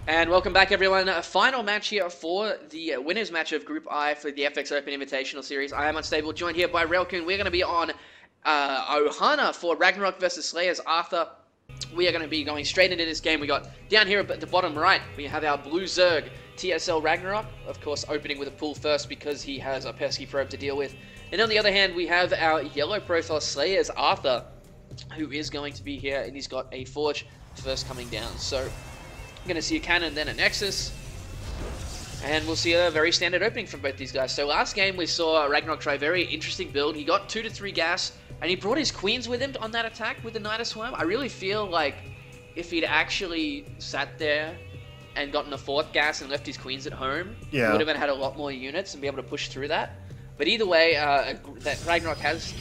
And welcome back, everyone. A final match here for the winners match of Group I for the FX Open Invitational Series. I am Unstable, joined here by Relkin. We're going to be on Ohana for Ragnarok versus SlayerSArthur. We are going to be going straight into this game. We got down here at the bottom right, we have our blue Zerg, TSLRagnarok, of course, opening with a pull first because he has a pesky probe to deal with. And on the other hand, we have our yellow profile SlayerSArthur, who is going to be here, and he's got a Forge first coming down. So going to see a cannon, then a Nexus, and we'll see a very standard opening from both these guys. So last game we saw Ragnarok try a very interesting build. He got 2 to 3 gas, and he brought his queens with him on that attack with the Nida Swarm. I really feel like if he'd actually sat there and gotten a 4th gas and left his queens at home, he would have had a lot more units and be able to push through that. But either way, that Ragnarok has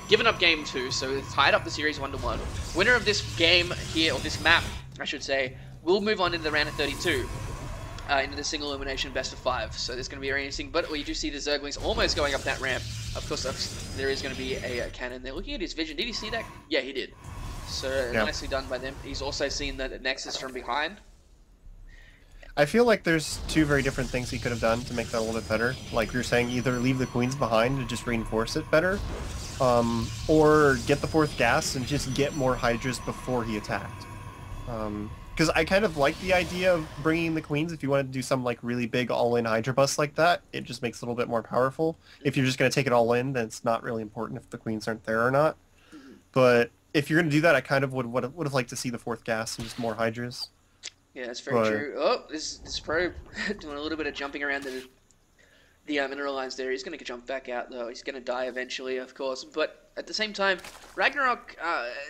given up game 2, so it's tied up the series 1-1. Winner of this game here, or this map, I should say, we'll move on into the round of 32, into the single elimination best of 5. So this is going to be very interesting. But we do see the Zerglings almost going up that ramp. Of course, there is going to be a cannon there. Looking at his vision, did he see that? Yeah, he did. So nicely done by them. He's also seen the Nexus from behind. I feel like there's 2 very different things he could have done to make that a little bit better. Like you're saying, either leave the queens behind and just reinforce it better, or get the 4th gas and just get more Hydras before he attacked. Because I kind of like the idea of bringing the queens. If you wanted to do some like really big all-in Hydra bust like that, it just makes it a little bit more powerful. If you're just going to take it all in, then it's not really important if the queens aren't there or not. But if you're going to do that, I kind of would have liked to see the 4th gas and just more Hydras. Yeah, that's very true. Oh, this probe doing a little bit of jumping around the mineral lines there. He's going to jump back out, though. He's going to die eventually, of course. But at the same time, Ragnarok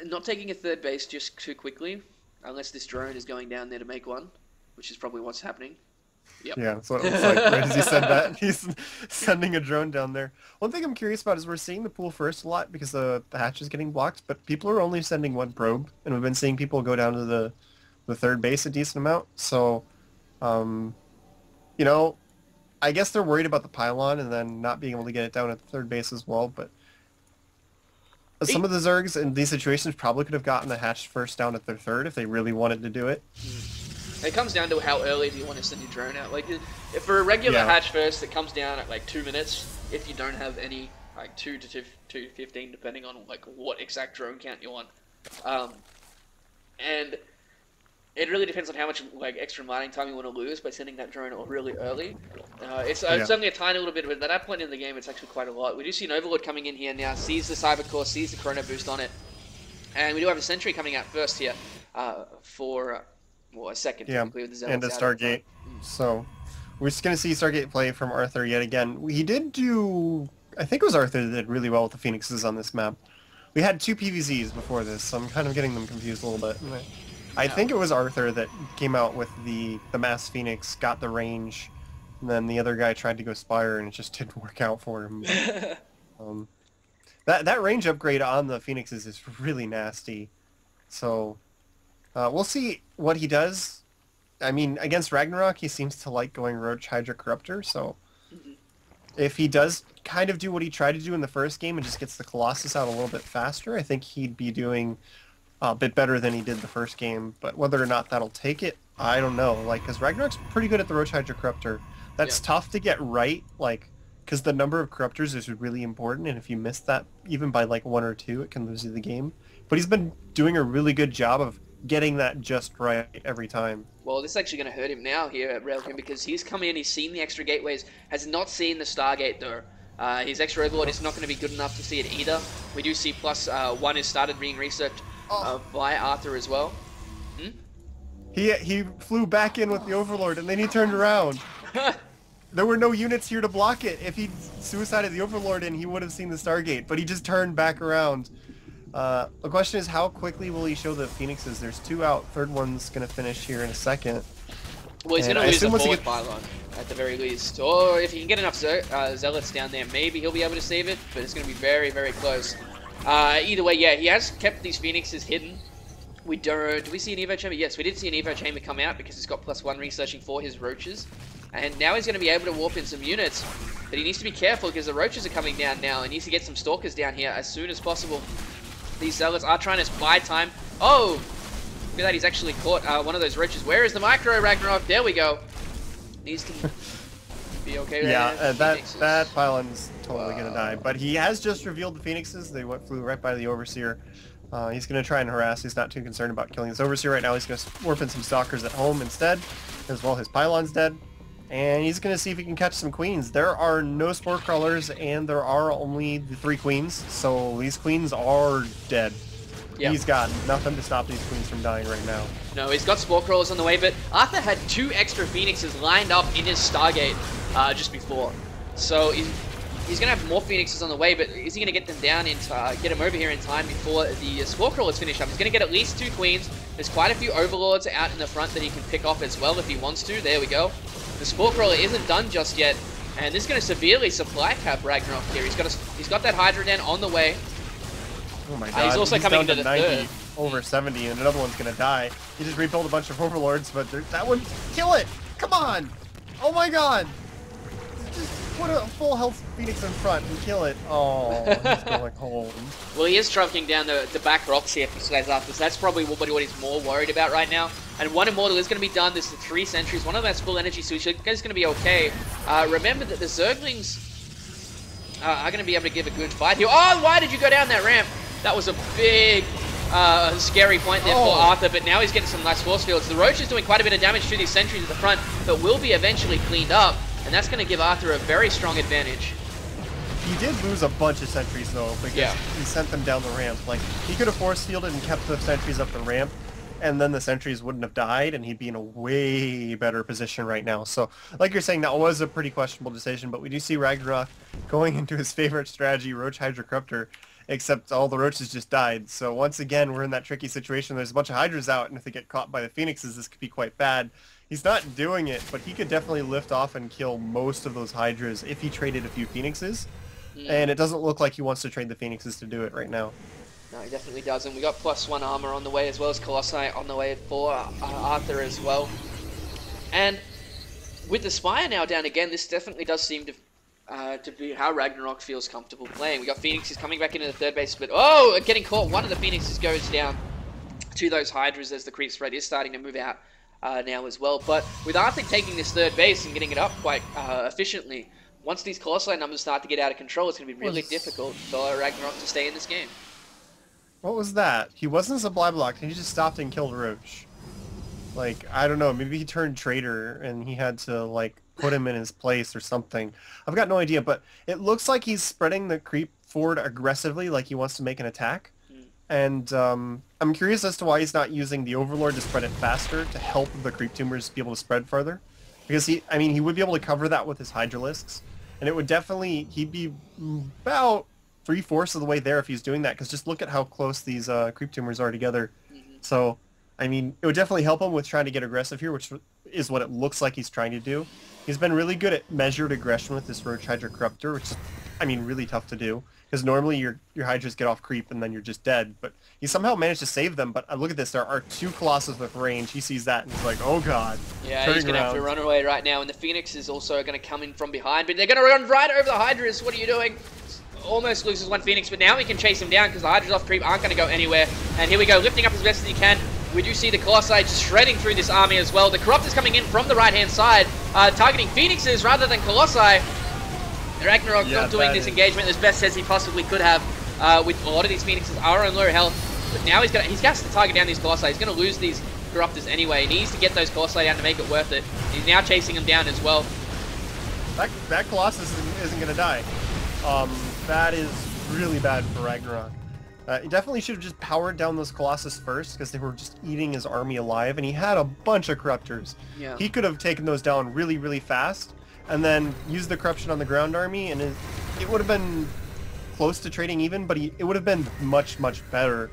not taking a 3rd base just too quickly. Unless this drone is going down there to make one, which is probably what's happening. Yep. Yeah, so it looks like right as he said that, he's sending a drone down there. One thing I'm curious about is we're seeing the pool first a lot because the hatch is getting blocked, but people are only sending 1 probe, and we've been seeing people go down to the 3rd base a decent amount. So, you know, I guess they're worried about the pylon and then not being able to get it down at the 3rd base as well, but some of the Zergs in these situations probably could have gotten the hatch first down at their 3rd if they really wanted to do it. It comes down to how early do you want to send your drone out. Like, if for a regular hatch first, it comes down at like 2 minutes. If you don't have any, like 2 to 15, depending on like what exact drone count you want. And it really depends on how much like extra mining time you want to lose by sending that drone really early. It's only a tiny little bit, but at that point in the game, it's actually quite a lot. We do see an Overlord coming in here now, sees the Cyber Core, sees the Chrono Boost on it, and we do have a Sentry coming out first here for a second. Yeah, and a Stargate. So we're just going to see Stargate play from Arthur yet again. He did do, I think it was Arthur that did really well with the Phoenixes on this map. We had 2 PVZs before this, so I'm kind of getting them confused a little bit. I think it was Arthur that came out with the Mass Phoenix, got the range, and then the other guy tried to go Spire, and it just didn't work out for him. That range upgrade on the Phoenixes is really nasty. So we'll see what he does. I mean, against Ragnarok, he seems to like going Roach Hydra Corruptor, so if he does kind of do what he tried to do in the first game and just gets the Colossus out a little bit faster, I think he'd be doing a bit better than he did the first game, but whether or not that'll take it, I don't know. Like, because Ragnarok's pretty good at the Roach Hydra Corruptor. That's tough to get right, like, because the number of Corruptors is really important, and if you miss that even by like 1 or 2, it can lose you the game. But he's been doing a really good job of getting that just right every time. Well, this is actually going to hurt him now here at Railkin because he's come in, he's seen the extra gateways, has not seen the Stargate though. His extra Overlord is not going to be good enough to see it either. We do see +1 has started being researched by Arthur as well. He flew back in with the Overlord and then he turned around. There were no units here to block it. If he suicided the Overlord in, he would have seen the Stargate, but he just turned back around. The question is, how quickly will he show the Phoenixes? There's 2 out, 3rd one's going to finish here in a second. Well, he's going to lose the 4th pylon, at the very least. Or if he can get enough Zealots down there, maybe he'll be able to save it, but it's going to be very, very close. Either way, yeah, he has kept these Phoenixes hidden. Do we see an Evo Chamber? Yes, we did see an Evo Chamber come out because he's got +1 researching for his Roaches. And now he's going to be able to warp in some units. But he needs to be careful because the Roaches are coming down now. He needs to get some Stalkers down here as soon as possible. These Zealots are trying to buy time. Oh! Look at that, he's actually caught one of those roaches. Where is the micro, Ragnarok? There we go. Needs to be okay with that pylon's totally gonna die. But he has just revealed the Phoenixes. They flew right by the Overseer. He's gonna try and harass. He's not too concerned about killing his Overseer right now. He's gonna warp in some Stalkers at home instead, as well. His pylon's dead. And he's going to see if he can catch some queens. There are no spore crawlers, and there are only the 3 queens, so these queens are dead. Yep. He's got nothing to stop these queens from dying right now. No, he's got spore crawlers on the way, but Arthur had 2 extra Phoenixes lined up in his Stargate just before. So he's going to have more Phoenixes on the way, but is he going to get them down in get him over here in time before the spore crawlers finish up? He's going to get at least 2 queens. There's quite a few Overlords out in the front that he can pick off as well if he wants to. There we go. The Spore Crawler isn't done just yet, and this is going to severely supply cap Ragnarok here. He's got that Hydra Den on the way. Oh my god, he's also coming into the 90, third. Over 70, and another one's going to die. He just rebuilt a bunch of Overlords, but that one, kill it! Come on! Oh my god! Just put a full health Phoenix in front and kill it. Oh, he's going home. Well, he is trunking down the back rocks here for SlayerSArthur, so that's probably what he's more worried about right now. And 1 Immortal is going to be done. This is 3 sentries. One of them has full energy, so he's going to be okay. Remember that the Zerglings are going to be able to give a good fight here. Oh, why did you go down that ramp? That was a big, scary point there for Arthur, but now he's getting some nice force fields. The Roach is doing quite a bit of damage to these sentries at the front, but will be eventually cleaned up, and that's going to give Arthur a very strong advantage. He did lose a bunch of sentries, though, because he sent them down the ramp. Like, he could have force fielded and kept the sentries up the ramp, and then the sentries wouldn't have died, and he'd be in a way better position right now. So, like you're saying, that was a pretty questionable decision, but we do see Ragnarok going into his favorite strategy, Roach Hydra Corruptor, except all the Roaches just died. So once again, we're in that tricky situation. There's a bunch of Hydras out, and if they get caught by the Phoenixes, this could be quite bad. He's not doing it, but he could definitely lift off and kill most of those Hydras if he traded a few Phoenixes. And it doesn't look like he wants to trade the Phoenixes to do it right now. No, he definitely doesn't. We got +1 armor on the way, as well as Colossi on the way for Arthur as well. And with the Spire now down again, this definitely does seem to be how Ragnarok feels comfortable playing. We got Phoenixes coming back into the third base, but getting caught. One of the Phoenixes goes down to those Hydras as the creep spread is starting to move out now as well. But with Arthur taking this third base and getting it up quite efficiently, once these Colossi numbers start to get out of control, it's going to be really difficult for Ragnarok to stay in this game. What was that? He wasn't supply blocked, he just stopped and killed Roach. Like, I don't know, maybe he turned traitor and he had to, like, put him in his place or something. I've got no idea, but it looks like he's spreading the creep forward aggressively, like he wants to make an attack. And I'm curious as to why he's not using the Overlord to spread it faster to help the creep tumors be able to spread farther. Because he would be able to cover that with his Hydralisks. And it would definitely, he'd be about 3/4 of the way there if he's doing that, because just look at how close these creep tumors are together. So, I mean, it would definitely help him with trying to get aggressive here, which is what it looks like he's trying to do. He's been really good at measured aggression with this Roach Hydra Corruptor, which is, I mean, really tough to do. Because normally your Hydras get off creep and then you're just dead. But he somehow managed to save them. But look at this, there are 2 Colossus with range. He sees that and he's like, oh god. Yeah, he's going to have to run away right now. And the Phoenix is also going to come in from behind. But they're going to run right over the Hydras. What are you doing? Almost loses 1 Phoenix, but now we can chase him down because the Hydras off creep aren't going to go anywhere. And here we go, lifting up as best as he can. We do see the Colossi just shredding through this army as well. The Corruptor's coming in from the right-hand side, targeting Phoenixes rather than Colossi. Ragnarok not doing this engagement as best as he possibly could have. With a lot of these Phoenixes are on low health, but now he's got to target down these Colossi. He's going to lose these Corruptors anyway. He needs to get those Colossi down to make it worth it. He's now chasing them down as well. That Colossus isn't going to die. That is really bad for Ragnarok. He definitely should have just powered down those Colossus first, because they were just eating his army alive, and he had a bunch of Corruptors. Yeah. He could have taken those down really, really fast, and then used the Corruption on the ground army, and it would have been close to trading even, but it would have been much, much better.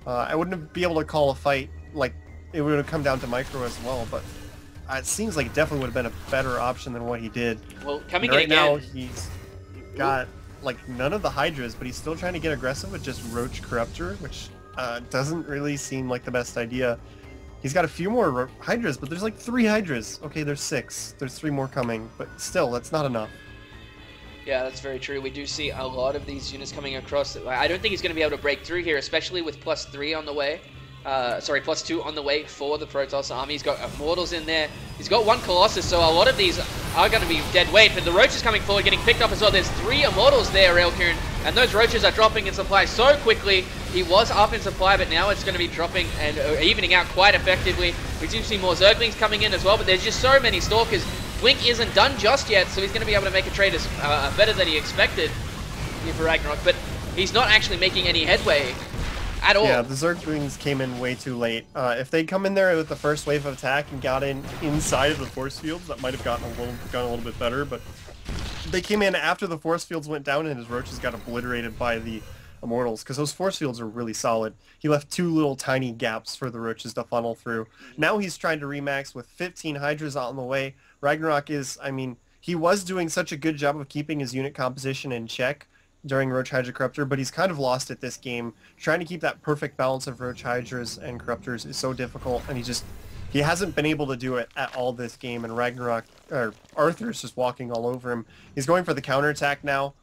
I wouldn't be able to call a fight, like, it would have come down to micro as well, but it seems like it definitely would have been a better option than what he did. Well, coming right in again. Now, he's got like none of the Hydras, but he's still trying to get aggressive with just Roach Corruptor, which doesn't really seem like the best idea. He's got a few more Hydras, but there's like 3 Hydras. Okay, there's 6. There's 3 more coming, but still, that's not enough. Yeah, that's very true. We do see a lot of these units coming across. I don't think he's going to be able to break through here, especially with +3 on the way. sorry, +2 on the way for the Protoss army. He's got Immortals in there. He's got 1 Colossus, so a lot of these are going to be dead weight. But the Roaches coming forward, getting picked up as well. There's 3 Immortals there, Railcoon, and those Roaches are dropping in supply so quickly. He was up in supply, but now it's going to be dropping and evening out quite effectively. We do see more Zerglings coming in as well, but there's just so many Stalkers. Blink isn't done just yet, so he's going to be able to make a trade as better than he expected here for Ragnarok, but he's not actually making any headway at all. Yeah, the Zerglings came in way too late. If they'd come in there with the first wave of attack and got in inside of the force fields, that might have gotten a little bit better, but they came in after the force fields went down and his Roaches got obliterated by the Immortals, because those force fields are really solid. He left 2 little tiny gaps for the Roaches to funnel through. Now he's trying to remax with 15 Hydras on the way. Ragnarok is, I mean, he was doing such a good job of keeping his unit composition in check during Roach Hydra Corruptor, but he's kind of lost it this game. Trying to keep that perfect balance of Roach Hydras and Corruptors is so difficult, and he hasn't been able to do it at all this game, and Arthur's just walking all over him. He's going for the counterattack now.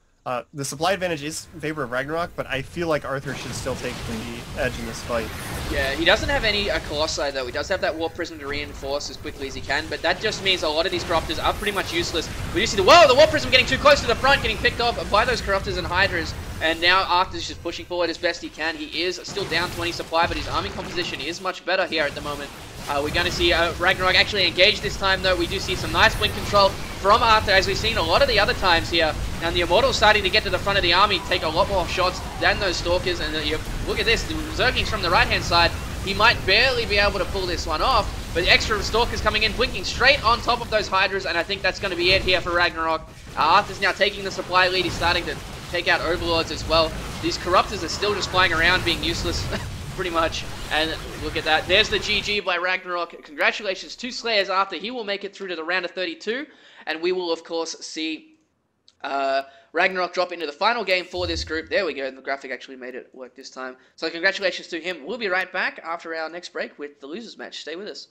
The supply advantage is in favor of Ragnarok, but I feel like Arthur should still take the edge in this fight. Yeah, he doesn't have any Colossi though. He does have that Warp Prism to reinforce as quickly as he can, but that just means a lot of these Corruptors are pretty much useless. We do see the Warp Prism getting too close to the front, getting picked off by those Corruptors and Hydras, and now Arthur's just pushing forward as best he can. He is still down 20 supply, but his arming composition is much better here at the moment. We're going to see Ragnarok actually engage this time though. We do see some nice blink control from Arthur, as we've seen a lot of the other times here. And the Immortals starting to get to the front of the army, take a lot more shots than those Stalkers. And look at this, the Zerglings from the right-hand side. He might barely be able to pull this one off, but extra Stalkers coming in, blinking straight on top of those Hydras, and I think that's going to be it here for Ragnarok. Arthur's now taking the supply lead. He's starting to take out Overlords as well. These Corruptors are still just flying around being useless, pretty much. And look at that. There's the GG by Ragnarok. Congratulations to SlayerSArthur. He will make it through to the round of 32, and we will, of course, see Ragnarok drop into the final game for this group. There we go. The graphic actually made it work this time. So congratulations to him. We'll be right back after our next break with the losers match. Stay with us.